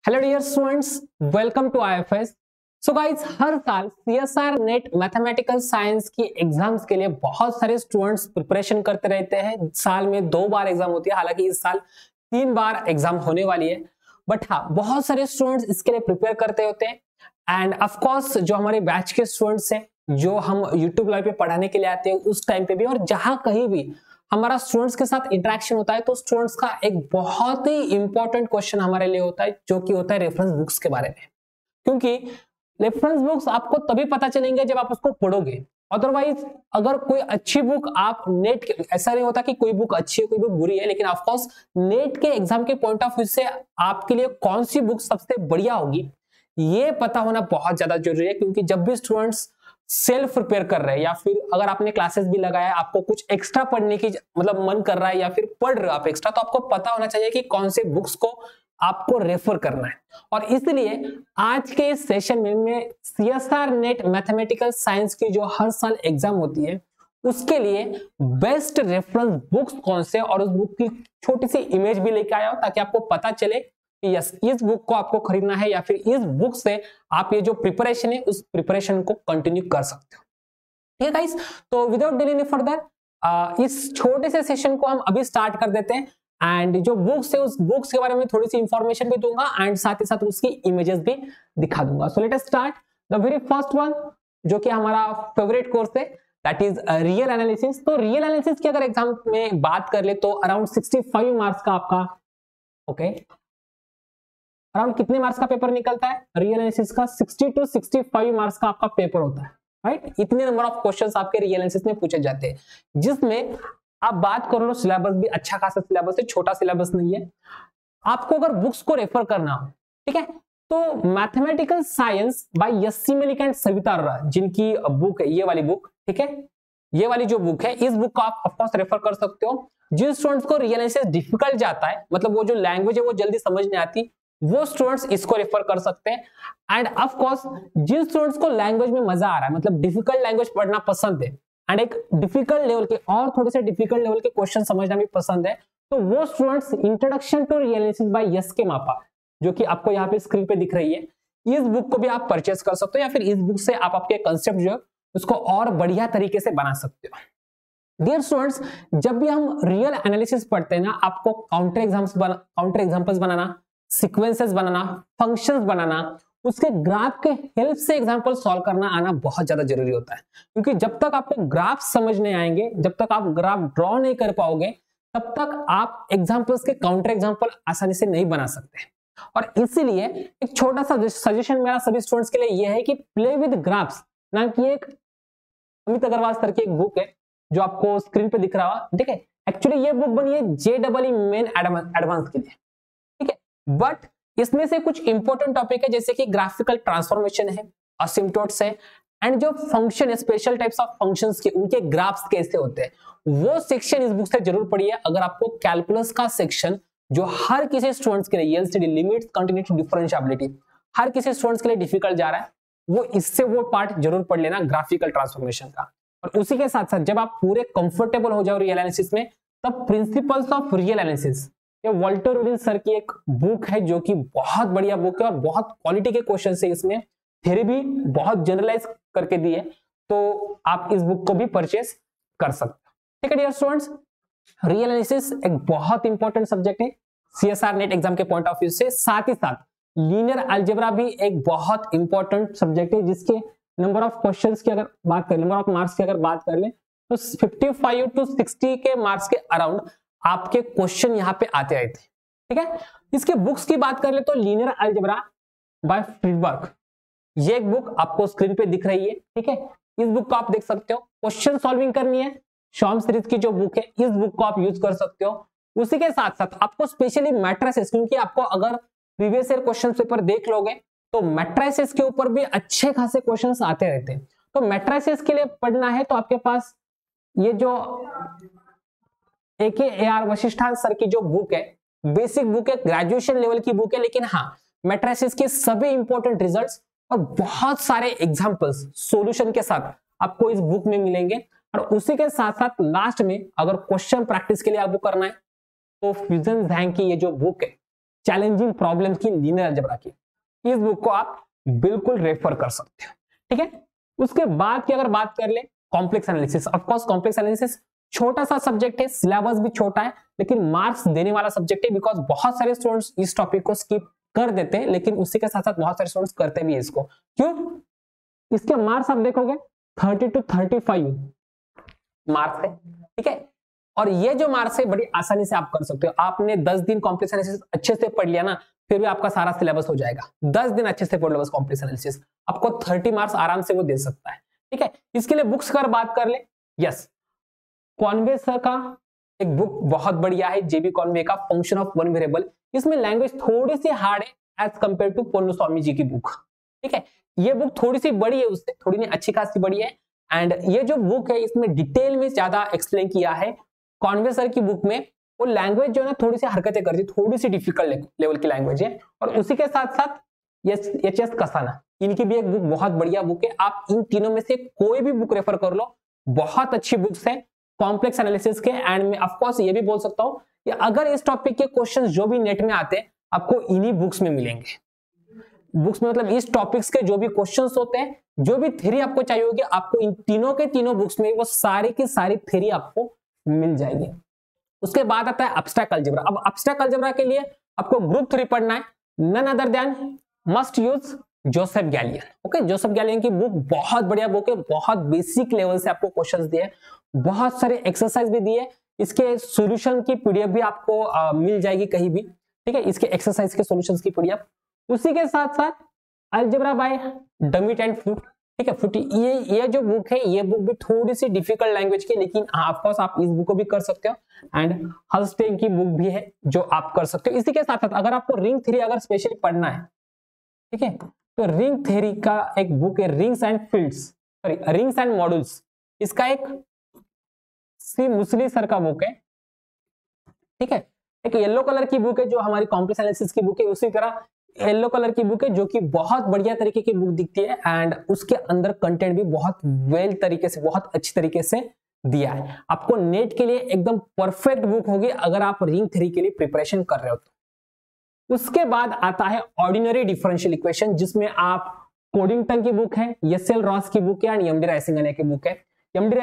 Hello dear students, welcome to IFS. So guys, हर साल CSIR NET mathematical science की exams के लिए बहुत सारे स्टूडेंट्स प्रिपरेशन करते रहते हैं। साल में 2 बार एग्जाम होती है, हालांकि इस साल 3 बार एग्जाम होने वाली है। बट हाँ, बहुत सारे स्टूडेंट्स इसके लिए प्रिपेयर करते होते हैं। एंड ऑफ कोर्स जो हमारे बैच के स्टूडेंट्स हैं, जो हम यूट्यूब लाइव पे पढ़ाने के लिए आते हैं, उस टाइम पे भी और जहां कहीं भी हमारा स्टूडेंट्स के साथ इंटरेक्शन होता है, तो स्टूडेंट्स का एक बहुत ही इंपॉर्टेंट क्वेश्चन हमारे लिए होता है, जो कि होता है रेफरेंस बुक्स के बारे में। क्योंकि रेफरेंस बुक्स आपको तभी पता चलेंगे जब आप उसको पढ़ोगे। अदरवाइज अगर कोई अच्छी बुक आप नेट के, ऐसा नहीं होता कि कोई बुक अच्छी है कोई बुक बुरी है, लेकिन ऑफ कोर्स नेट के एग्जाम के पॉइंट ऑफ व्यू से आपके लिए कौन सी बुक सबसे बढ़िया होगी, ये पता होना बहुत ज्यादा जरूरी है। क्योंकि जब भी स्टूडेंट्स सेल्फ प्रिपेयर कर रहे हैं, या फिर अगर आपने क्लासेस भी लगाया, आपको कुछ एक्स्ट्रा पढ़ने की मतलब मन कर रहा है, या फिर पढ़ रहे हो आप एक्स्ट्रा, तो आपको पता होना चाहिए कि कौन से बुक्स को आपको रेफर करना है। और इसलिए आज के इस सेशन में मैं सीएसआर नेट मैथमेटिकल साइंस की जो हर साल एग्जाम होती है, उसके लिए बेस्ट रेफरेंस बुक्स कौन से, और उस बुक की छोटी सी इमेज भी लेके आया हूं, ताकि आपको पता चले कि यस, इस बुक को आपको खरीदना है, या फिर इस बुक से आप ये जो प्रिपरेशन है उस प्रिपरेशन को कंटिन्यू कर सकते हो। ठीक है गाइस, तो विदाउट डिले एनी फर्दर इस छोटे से सेशन को हम अभी स्टार्ट कर देते हैं। एंड जो बुक्स है, उस बुक्स के बारे में थोड़ी सी इंफॉर्मेशन भी दूंगा, एंड साथ ही साथ उसकी इमेजेस भी दिखा दूंगा। So let us start the very first one, जो कि हमारा फेवरेट कोर्स है, दैट इज रियल एनालिसिस। तो रियल एनालिसिस की अगर एग्जाम में बात कर ले तो अराउंड 65 मार्क्स का आपका अराउंड कितने मार्क्स का पेपर निकलता है रियल एनालिसिस का? 60 to 65 मार्क्स का आपका पेपर होता है, राइट। इतने नंबर ऑफ क्वेश्चंस आपके रियल एनालिसिस में पूछे जाते हैं, जिसमें आप बात कर लो, सिलेबस भी अच्छा खासा सिलेबस है, छोटा सिलेबस नहीं है। आपको अगर बुक्स को रेफर करना हो, ठीक है, तो mathematical science by SC Malik and Savita Arora, जिनकी बुक है ये वाली बुक, ठीक है, ये वाली जो बुक है, इस बुक को आप ऑफ कोर्स रेफर कर सकते हो। जिन स्टूडेंट्स को रियल एनालिसिस डिफिकल्ट जाता है, मतलब वो जो लैंग्वेज है वो जल्दी समझ नहीं आती, वो स्टूडेंट्स इसको रेफर कर सकते हैं। एंड ऑफ कोर्स जिन स्टूडेंट्स को लैंग्वेज में मजा आ रहा है, मतलब डिफिकल्ट लैंग्वेज पढ़ना पसंद है, एंड एक डिफिकल्ट लेवल के और थोड़े से डिफिकल्ट लेवल के क्वेश्चन समझना भी पसंद है, तो वो students introduction to real analysis by S K Mapa, जो कि आपको यहाँ पे स्क्रीन पे दिख रही है, इस बुक को भी आप परचेस कर सकते हो, या फिर इस बुक से आप आपके कंसेप्ट जो है उसको और बढ़िया तरीके से बना सकते हो। डियर स्टूडेंट्स, जब भी हम रियल एनालिसिस पढ़ते हैं ना, आपको काउंटर एग्जांपल्स बनाना, सीक्वेंसेस बनाना, फंक्शंस बनाना, उसके ग्राफ के हेल्प से एग्जांपल सॉल्व करना आना बहुत ज्यादा जरूरी होता है। क्योंकि जब तक आपको ग्राफ समझ नहीं आएंगे, जब तक आप ग्राफ ड्रॉ नहीं कर पाओगे, तब तक आप एग्जांपल्स के काउंटर एग्जांपल आसानी से नहीं बना सकते। और इसीलिए एक छोटा सा सजेशन मेरा सभी स्टूडेंट्स के लिए यह है कि प्ले विद ग्राफ्स नाम की एक अमित अग्रवाल सर की एक बुक है, जो आपको स्क्रीन पे दिख रहा होगा, ठीक है। एक्चुअली ये बुक बनी है JEE मेन एडवांस के लिए, ठीक है। बट इसमें से कुछ इंपॉर्टेंट टॉपिक है, जैसे कि ग्राफिकल ट्रांसफॉर्मेशन है, असिम्पटोट्स है, एंड जो फंक्शन है, स्पेशल टाइप्स ऑफ फंक्शंस के उनके ग्राफ्स कैसे होते हैं, वो सेक्शन इस बुक से जरूर पढ़िए। अगर आपको कैलकुलस का सेक्शन, जो हर किसी स्टूडेंट्स के लिए एलसीडी, लिमिट्स, कंटिन्यूटी, डिफरेंशिएबिलिटी, हर किसी स्टूडेंट्स के लिए डिफिकल्ट जा रहा है, वो इससे वो पार्ट जरूर पढ़ लेना, ग्राफिकल ट्रांसफॉर्मेशन का। और उसी के साथ साथ जब आप पूरे कंफर्टेबल हो जाओ रियल एनालिसिस में, तब प्रिंसिपल्स ऑफ रियल एनालिसिस, ये वॉल्टर उडिल सर की एक बुक है, जो कि बहुत बढ़िया बुक है और बहुत क्वालिटी के क्वेश्चन है इसमें, थ्योरी भी बहुत जनरलाइज करके दी है, तो आप इस बुक को भी परचेस कर सकते हो। ठीक है डियर स्टूडेंट्स, रियल एनालिसिस एक बहुत इंपॉर्टेंट सब्जेक्ट है सीएसआर नेट एग्जाम के पॉइंट ऑफ व्यू से। साथ ही साथ लीनियर अलजेब्रा भी एक बहुत इंपॉर्टेंट सब्जेक्ट है, जिसके नंबर ऑफ क्वेश्चंस की अगर बात करें, नंबर ऑफ मार्क्स की अगर बात कर ले, तो 55 to 60 के मार्क्स के अराउंड आपके क्वेश्चन यहाँ पे आते आए थे, ठीक है। इसके बुक्स की बात कर ले तो लीनियर अलजेब्रा बाय फ्रीडबर्ग, ये एक बुक आपको स्क्रीन पे दिख रही है, ठीक है। इस बुक को आप देख सकते हो, क्वेश्चन सॉल्विंग करनी है, शॉर्म सीरीज की जो बुक है, इस बुक को आप यूज कर सकते हो। उसी के साथ साथ आपको स्पेशली मैट्रिसेस, क्योंकि आपको अगर प्रीवियस ईयर क्वेश्चन पेपर देख लोगे तो मैट्रिसेस के ऊपर भी अच्छे खासे क्वेश्चंस आते रहते हैं। तो मैट्रिसेस के लिए पढ़ना है तो आपके पास ये जो AKAR वशिष्ठान सर की जो बुक है, बेसिक बुक है, ग्रेजुएशन लेवल की बुक है, लेकिन हाँ, मैट्रिसेस के सभी इंपॉर्टेंट रिजल्ट्स और बहुत सारे एग्जांपल्स सॉल्यूशन के साथ आपको इस बुक में मिलेंगे। और उसी के साथ साथ लास्ट में अगर क्वेश्चन प्रैक्टिस के लिए आपको करना है, तो फ्यूजन जैंग की ये जो बुक है, चैलेंजिंग प्रॉब्लम की, लीनियर अलजेब्रा की, इस बुक को आप बिल्कुल रेफर कर सकते हो। ठीक है, उसके बाद की अगर बात कर ले complex analysis, of course complex analysis छोटा सा सब्जेक्ट है, सिलेबस भी छोटा है, लेकिन मार्क्स देने वाला सब्जेक्ट है, बिकॉज बहुत सारे स्टूडेंट्स इस टॉपिक को स्किप कर देते हैं, लेकिन उसी के साथ साथ बहुत सारे स्टूडेंट्स करते भी है इसको। क्यों? इसके मार्क्स आप देखोगे 30 to 35 मार्क्स है। ठीक है, और ये जो मार्क्स है बड़ी आसानी से आप कर सकते हो। आपने 10 दिन कॉम्प्लेक्स एनालिसिस अच्छे से पढ़ लिया ना, फिर भी आपका सारा सिलेबस हो जाएगा। 10 दिन अच्छे से पढ़ लो बस कॉम्प्लेक्स एनालिसिस, आपको 30 मार्क्स आराम से वो दे सकता है। ठीक है, इसके लिए बुक्स का बात कर ले, यस, कॉन्वे सर का एक बुक बहुत बढ़िया है, जेबी कॉन्वे का फंक्शन ऑफ वन वेरिएबल। इसमें लैंग्वेज थोड़ी सी हार्ड है एज कंपेयर टू पोन्नुस्वामी जी की बुक। ठीक है, ये बुक थोड़ी सी बड़ी है उससे, थोड़ी नहीं, अच्छी खासी बड़ी है। एंड ये जो बुक है इसमें डिटेल में ज्यादा एक्सप्लेन किया है। कॉन्वे सर की बुक में वो लैंग्वेज जो है ना थोड़ी सी हरकतें करती, थोड़ी सी डिफिकल्ट लेवल की लैंग्वेज है। और उसी के साथ साथ एच.एस. कसाना, इनकी भी एक बुक बहुत बढ़िया बुक है। आप इन तीनों में से कोई भी बुक रेफर कर लो, बहुत अच्छी बुक्स है कॉम्प्लेक्स एनालिसिस के। एंड मैं ऑफ कोर्स ये भी बोल सकता हूँ कि अगर इस टॉपिक के क्वेश्चंस जो भी नेट में आते हैं आपको इन्हीं बुक्स में मिलेंगे। बुक्स में मतलब इस टॉपिक्स के जो भी क्वेश्चंस होते हैं, जो भी थ्योरी आपको चाहिए होगी, आपको इन तीनों के तीनों बुक्स में वो सारी की सारी थ्योरी आपको मिल जाएगी। उसके बाद आता है एब्स्ट्रैक्ट अलजेब्रा। अब एब्स्ट्रैक्ट अलजेब्रा के लिए आपको ग्रुप 3 पढ़ना है, none other than must use Joseph Gallian. Okay, Joseph Gallian की बुक बहुत बढ़िया बुक है, बहुत बेसिक लेवल से आपको क्वेश्चंस दिए, बहुत सारे एक्सरसाइज भी दिए। इसके सॉल्यूशन की पीडीएफ भी आपको मिल जाएगी कहीं भी। ठीक है, इसके एक्सरसाइज के सॉल्यूशंस की पीडीएफ। उसी के साथ साथ अलजेब्रा बाय डमिट एंड फ्रूट। ठीक है, फुटी, ये जो बुक है, ये बुक भी थोड़ी सी डिफिकल्ट लैंग्वेज की, लेकिन ऑफ कोर्स आप इस बुक को भी कर सकते हो। एंड हल्स्टेन की बुक भी है जो आप कर सकते हो। इसी के साथ साथ अगर आपको रिंग थ्योरी अगर स्पेशली पढ़ना है, ठीक है, तो रिंग थ्योरी का एक बुक है, rings and fields, sorry rings and modules. इसका एक सी मुसली सर का बुक है। ठीक है, एक येलो कलर की बुक है जो हमारी कॉम्प्लेक्स एनालिसिस की बुक है, उसी तरह येलो कलर की बुक है जो कि बहुत बढ़िया तरीके की बुक दिखती है। एंड उसके अंदर कंटेंट भी बहुत वेल तरीके से, बहुत अच्छी तरीके से दिया है। आपको नेट के लिए एकदम परफेक्ट बुक होगी अगर आप रिंग थ्योरी के लिए प्रिपरेशन कर रहे हो तो। उसके बाद आता है ऑर्डिनरी डिफरेंशियल इक्वेशन, जिसमें आप कोडिंगटन की बुक है, एस.एल. रॉस की बुक है एंड एम.डी. रायसिंघानिया की बुक है। एम.डी.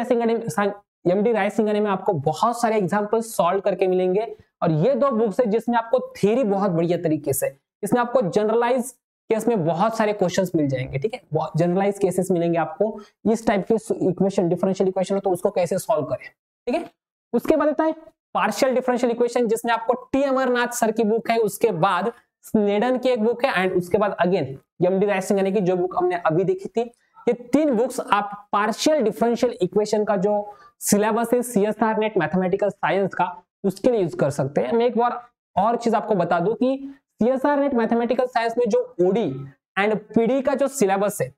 रायसिंघानिया में आपको बहुत सारे एग्जांपल सॉल्व करके मिलेंगे। और ये दो बुक्स है जिसमें आपको थ्योरी बहुत बढ़िया तरीके से, इसमें आपको जनरलाइज केस में बहुत सारे क्वेश्चंस मिल जाएंगे। ठीक है, बहुत जनरलाइज केसेस मिलेंगे आपको, इस टाइप के इक्वेशन, डिफरेंशियल इक्वेशन हो तो उसको कैसे सॉल्व करें। ठीक है, उसके बाद आता है पार्शियल डिफरेंशियल इक्वेशन, जिसमें आपको टी अमरनाथ सर की बुक है, उसके बाद स्नेडन की एक बुक है एंड उसके बाद अगेन एम.डी. रायसिंघानिया की जो बुक हमने अभी देखी थी। ये 3 बुक्स आप पार्शियल डिफरेंशियल इक्वेशन का जो सिलेबस है सीएसआर नेट मैथमेटिकल साइंस का, उसके लिए यूज कर सकते हैं। मैं एक बार और चीज आपको बता दूं कि सीएसआर नेट मैथमेटिकल साइंस में जो ओडी एंड पीडी का जो सिलेबस है,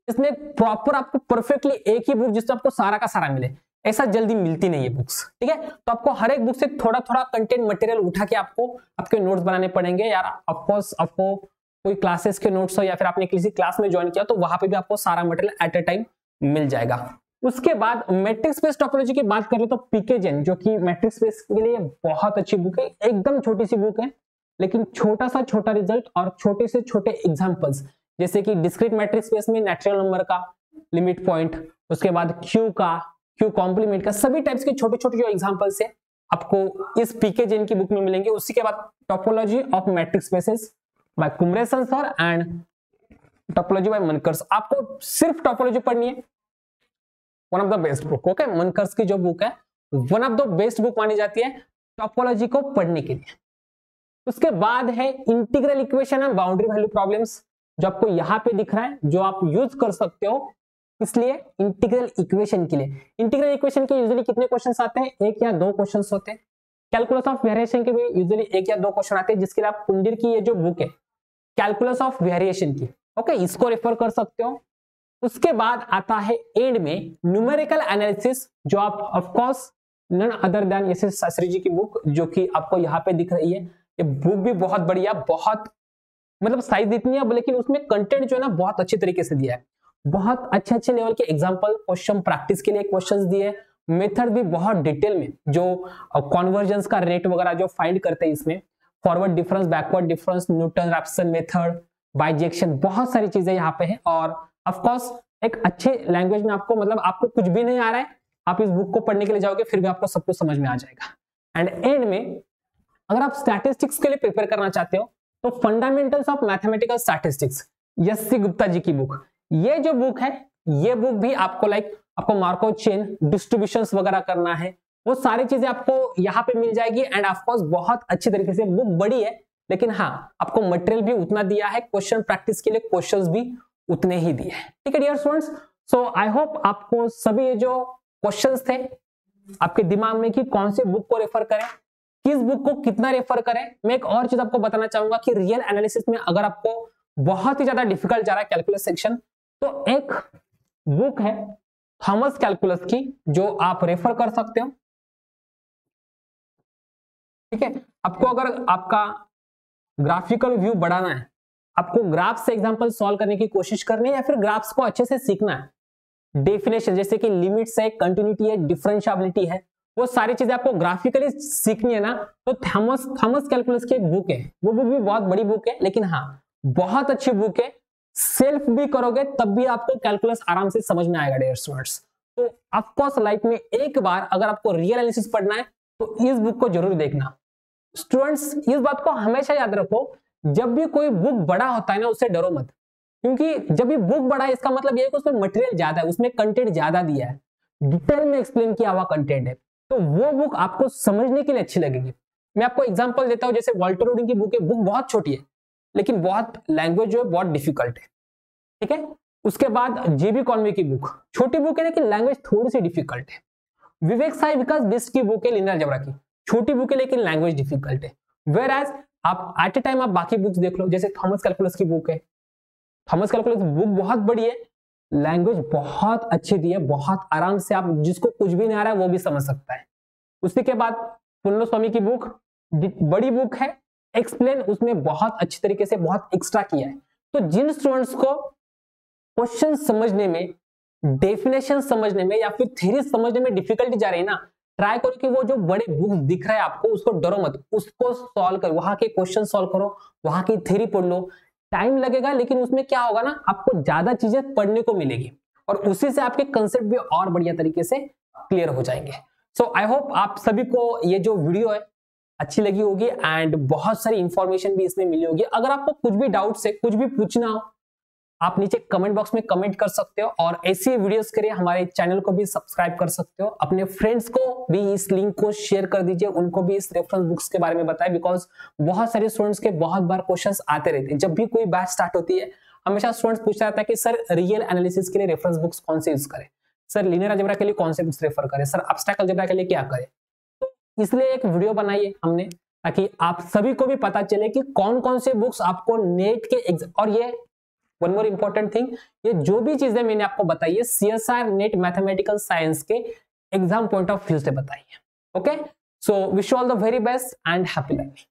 इसमें प्रॉपर आपको परफेक्टली एक ही बुक जिसमें आपको सारा का सारा मिले, ऐसा जल्दी मिलती नहीं है बुक्स। ठीक है, तो आपको हर एक बुक से थोड़ा थोड़ा कंटेंट मटेरियल उठा के आपको आपके नोट्स बनाने पड़ेंगे यार। ऑफ कोर्स आपको कोई क्लासेस के नोट्स हो या फिर आपने किसी क्लास में ज्वाइन किया तो वहां पे भी आपको सारा मटेरियल एट अ टाइम मिल जाएगा। उसके बाद मैट्रिक्स स्पेस टोपोलॉजी की बात करें तो पीकेजेन, जो कि मैट्रिक्स स्पेस के लिए बहुत अच्छी बुक है, एकदम छोटी सी बुक है लेकिन छोटा सा छोटा रिजल्ट और छोटे से छोटे एग्जांपल्स, जैसे कि डिस्क्रीट मैट्रिक्स स्पेस में नेचुरल नंबर का लिमिट पॉइंट, उसके बाद क्यू का, क्यू कॉम्प्लीमेंट का, सभी टाइप्स के छोटे छोटे जो एग्जांपल्स है आपको इस पीकेजेन की बुक में मिलेंगे। उसी के बाद topology of metric spaces by Kumaresan sir and topology by Munkres. आपको सिर्फ टोपोलॉजी पढ़नी है, one of the best book. Okay, Munkres की जो बुक है one of the best book मानी जाती है टोपोलॉजी को पढ़ने के लिए। उसके बाद है integral equation and boundary value problems, जो आपको यहाँ पे दिख रहा है, जो आप यूज कर सकते हो इसलिए इंटीग्रल इक्वेशन के लिए। इंटीग्रल इक्वेशन के यूजुअली कितने क्वेश्चंस आते हैं? 1 या 2 क्वेश्चंस होते हैं। कैलकुलस ऑफ वेरिएशन के भी यूजुअली 1 या 2 क्वेश्चन आते हैं, जिसके लिए आप कुंडीर की ये जो बुक है कैलकुलस ऑफ वेरिएशन की, ओके, इसको रेफर कर सकते हो। उसके बाद आता है एंड में न्यूमेरिकल एनालिसिस, जो आप of course none other than S S. Shastri ji की बुक, जो कि आपको यहाँ पे दिख रही है। ये बुक भी बहुत बढ़िया, बहुत मतलब साइज इतनी है लेकिन उसमें कंटेंट जो है ना बहुत अच्छे तरीके से दिया है। बहुत अच्छे अच्छे लेवल के एग्जांपल, क्वेश्चन प्रैक्टिस के लिए क्वेश्चंस दिए, मेथड भी बहुत डिटेल में, जो कन्वर्जेंस का रेट वगैरह जो फाइंड करते हैं इसमें, forward difference, backward difference, Newton Raphson method, bijection, बहुत सारी चीजें यहाँ पे है। और ऑफ कोर्स एक अच्छे लैंग्वेज में आपको, मतलब आपको कुछ भी नहीं आ रहा है, आप इस बुक को पढ़ने के लिए जाओगे फिर भी आपको सब कुछ समझ में आ जाएगा। एंड एंड में अगर आप स्टैटिस्टिक्स के लिए प्रिपेयर करना चाहते हो तो fundamentals of mathematical statistics, S C. Gupta ji की बुक, ये जो बुक है, ये बुक भी आपको आपको मार्कोव चेन, डिस्ट्रीब्यूशंस वगैरह करना है, वो सारी चीजें आपको यहाँ पे मिल जाएगी। एंड ऑफ कोर्स बहुत अच्छी तरीके से, बुक बड़ी है लेकिन हाँ आपको मटेरियल भी उतना दिया है, क्वेश्चन प्रैक्टिस के लिए क्वेश्चंस भी उतने ही दिए हैं। ठीक है dear students, so I hope आपको सभी जो क्वेश्चंस थे आपके दिमाग में कि कौन सी बुक को रेफर करें, किस बुक को कितना रेफर करें। मैं एक और चीज आपको बताना चाहूंगा कि रियल एनालिसिस में अगर आपको बहुत ही ज्यादा डिफिकल्ट जा रहा है कैलकुलस सेक्शन, तो एक बुक है थॉमस कैलकुलस की जो आप रेफर कर सकते हो। ठीक है, आपको अगर आपका ग्राफिकल व्यू बढ़ाना है, आपको ग्राफ से एग्जांपल सॉल्व करने की कोशिश करनी है या फिर ग्राफ्स को अच्छे से सीखना है, डेफिनेशन जैसे कि लिमिट्स है, कंटिन्यूटी है, डिफरेंशिएबिलिटी है, वो सारी चीजें आपको ग्राफिकली सीखनी है ना, तो थॉमस कैलकुलस की एक बुक है, वो बुक भी बहुत बड़ी बुक है लेकिन हाँ बहुत अच्छी बुक है। सेल्फ भी करोगे तब भी आपको कैलकुलस आराम से समझ में आएगा डियर स्टूडेंट्स। तो ऑफ कोर्स लाइफ में एक बार अगर आपको रियल एनालिसिस पढ़ना है तो इस बुक को जरूर देखना। स्टूडेंट्स इस बात को हमेशा याद रखो, जब भी कोई बुक बड़ा होता है ना उससे डरो मत, क्योंकि जब भी बुक बड़ा है इसका मतलब ये है कि उसमें मटेरियल ज्यादा है, उसमें कंटेंट ज्यादा दिया है, डिटेल में एक्सप्लेन किया हुआ कंटेंट है, तो वो बुक आपको समझने के लिए अच्छी लगेगी। मैं आपको एग्जांपल देता हूं, जैसे वॉल्टर रोडिंग की बुक है, बुक बहुत छोटी है लेकिन बहुत लैंग्वेज जो है बहुत डिफिकल्ट है। ठीक है, उसके बाद जेबी कॉनवे की बुक, छोटी बुक है लेकिन लैंग्वेज थोड़ी सी डिफिकल्ट है। विवेक साई विकास बिस्ट की बुक है लिनियर अलजेब्रा की, छोटी बुक है लेकिन लैंग्वेज डिफिकल्ट है। वेयर एज आप एट ए टाइम आप बाकी बुक्स देख लो, जैसे थॉमस कैलकुलस की बुक है, थॉमस कैलकुलस बुक बहुत बड़ी है, लैंग्वेज बहुत अच्छी दी है, बहुत आराम से आप जिसको कुछ भी नहीं आ रहा है वो भी समझ सकता है। उसी के बाद पुन्नो स्वामी की बुक बड़ी बुक है, एक्सप्लेन उसमें बहुत अच्छी तरीके से बहुत एक्स्ट्रा किया है। तो जिन स्टूडेंट्स को क्वेश्चन समझने में, डेफिनेशन समझने में या फिर थ्योरी समझने में डिफिकल्टी जा रही है ना, ट्राई करो कि वो जो बड़े बुक्स दिख रहा है आपको उसको डरो मत, उसको सॉल्व करो, वहां के क्वेश्चन सॉल्व करो, वहां की थ्योरी पढ़ लो। टाइम लगेगा लेकिन उसमें क्या होगा ना, आपको ज्यादा चीजें पढ़ने को मिलेगी और उसी से आपके कंसेप्ट भी और बढ़िया तरीके से क्लियर हो जाएंगे। सो आई होप आप सभी को ये जो वीडियो है अच्छी लगी होगी एंड बहुत सारी इंफॉर्मेशन भी इसमें मिली होगी। अगर आपको कुछ भी डाउट है, कुछ भी पूछना हो, आप नीचे कमेंट बॉक्स में कमेंट कर सकते हो और ऐसी वीडियोस के लिए हमारे चैनल को भी सब्सक्राइब कर सकते हो। अपने फ्रेंड्स को भी इस लिंक को शेयर कर दीजिए, उनको भी इस रेफरेंस बुक्स के बारे में बताएं, बिकॉज बहुत सारे स्टूडेंट्स के बहुत बार क्वेश्चंस आते रहते हैं। जब भी कोई बैच स्टार्ट होती है हमेशा स्टूडेंट्स पूछता रहता है कि सर रियल एनालिसिस के लिए रेफरेंस बुक्स कौन से यूज करें, सर लीनियर अलजेब्रा के लिए कौन से बुक्स रेफर करें, सर एब्स्ट्रैक्ट अलजेब्रा के लिए क्या करें। तो इसलिए एक वीडियो बनाई है हमने ताकि आप सभी को भी पता चले कि कौन कौन से बुक्स आपको नेट के और ये वन मोर इंपॉर्टेंट थिंग, ये जो भी चीजें मैंने आपको बताई है सीएसआर नेट मैथमेटिकल साइंस के एग्जाम पॉइंट ऑफ व्यू से बताई है। Okay, so wish you all the very best and happy learning.